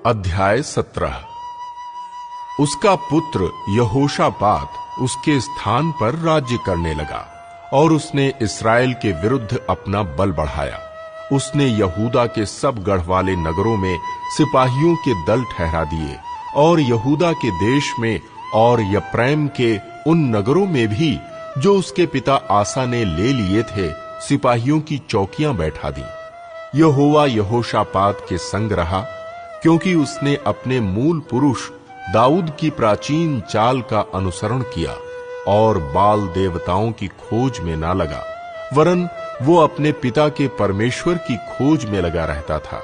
अध्याय 17। उसका पुत्र यहोशापात उसके स्थान पर राज्य करने लगा और उसने इस्राएल के विरुद्ध अपना बल बढ़ाया। उसने यहूदा के सब गढ़ वाले नगरों में सिपाहियों के दल ठहरा दिए और यहूदा के देश में और यप्रैम के उन नगरों में भी जो उसके पिता आसा ने ले लिए थे सिपाहियों की चौकियां बैठा दी। यहोवा यहोशापात के संग रहा, क्योंकि उसने अपने मूल पुरुष दाऊद की प्राचीन चाल का अनुसरण किया और बाल देवताओं की खोज में ना लगा, वरन वो अपने पिता के परमेश्वर की खोज में लगा रहता था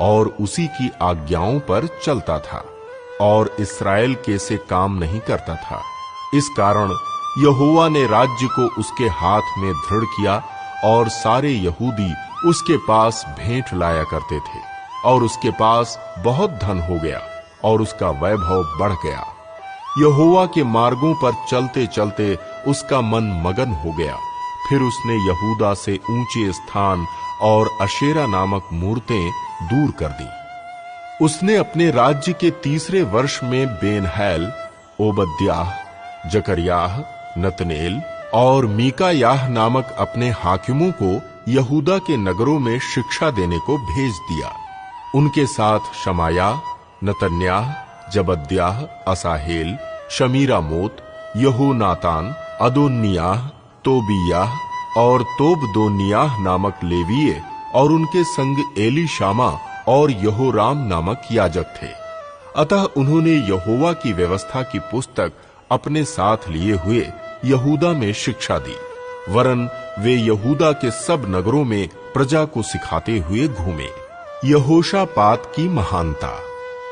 और उसी की आज्ञाओं पर चलता था और इस्राएल के से काम नहीं करता था। इस कारण यहोवा ने राज्य को उसके हाथ में दृढ़ किया और सारे यहूदी उसके पास भेंट लाया करते थे और उसके पास बहुत धन हो गया और उसका वैभव बढ़ गया। यहोवा के मार्गों पर चलते चलते उसका मन मगन हो गया। फिर उसने यहूदा से ऊंचे स्थान और अशेरा नामक मूर्तें दूर कर दी। उसने अपने राज्य के तीसरे वर्ष में बेनहैल, ओबद्याह, जकर्याह, नतनेल और मीकायाह नामक अपने हाकिमों को यहूदा के नगरों में शिक्षा देने को भेज दिया। उनके साथ शमाया, नतन्याह, जबद्याह, असाहेल, शमीरामोत, यहोनातान, अदोनियाह, तोबियाह और तोबदोनियाह नामक लेवीय और उनके संग एलीशामा और यहोराम नामक याजक थे। अतः उन्होंने यहोवा की व्यवस्था की पुस्तक अपने साथ लिए हुए यहूदा में शिक्षा दी, वरन वे यहूदा के सब नगरों में प्रजा को सिखाते हुए घूमे। यहोशापात की महानता।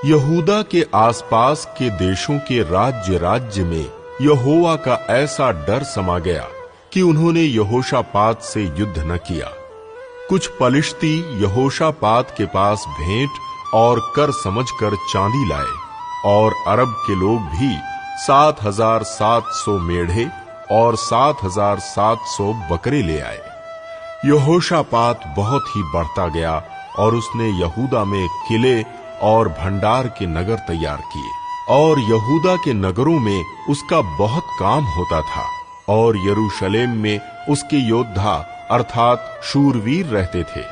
यहूदा के आसपास के देशों के राज्य में यहोवा का ऐसा डर समा गया कि उन्होंने यहोशापात से युद्ध न किया। कुछ पलिश्ती यहोशापात के पास भेंट और कर समझकर चांदी लाए और अरब के लोग भी 7,700 मेढ़े और 7,700 बकरे ले आए। यहोशापात बहुत ही बढ़ता गया और उसने यहूदा में किले और भंडार के नगर तैयार किए और यहूदा के नगरों में उसका बहुत काम होता था और यरूशलेम में उसके योद्धा अर्थात शूरवीर रहते थे।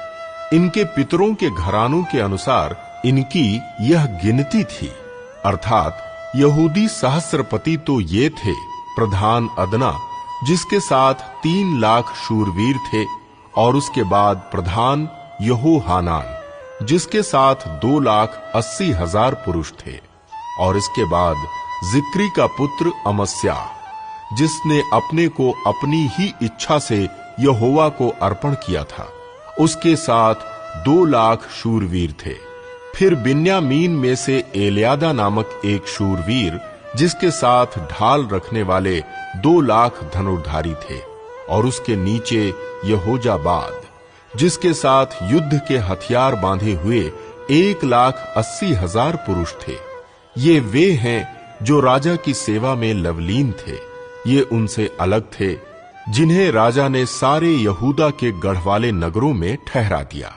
इनके पितरों के घरानों के अनुसार इनकी यह गिनती थी, अर्थात यहूदी सहस्रपति तो ये थे: प्रधान अदना, जिसके साथ 3 लाख शूरवीर थे, और उसके बाद प्रधान यहोहानान, जिसके साथ 2,80,000 पुरुष थे, और इसके बाद जिक्री का पुत्र अमस्याह, जिसने अपने को अपनी ही इच्छा से यहोवा को अर्पण किया था, उसके साथ 2 लाख शूरवीर थे। फिर बिन्यामीन में से एलियादा नामक एक शूरवीर, जिसके साथ ढाल रखने वाले 2 लाख धनुर्धारी थे, और उसके नीचे यहोजाबाद, जिसके साथ युद्ध के हथियार बांधे हुए 1,80,000 पुरुष थे। ये वे हैं जो राजा की सेवा में लवलीन थे। ये उनसे अलग थे जिन्हें राजा ने सारे यहूदा के गढ़वाले नगरों में ठहरा दिया।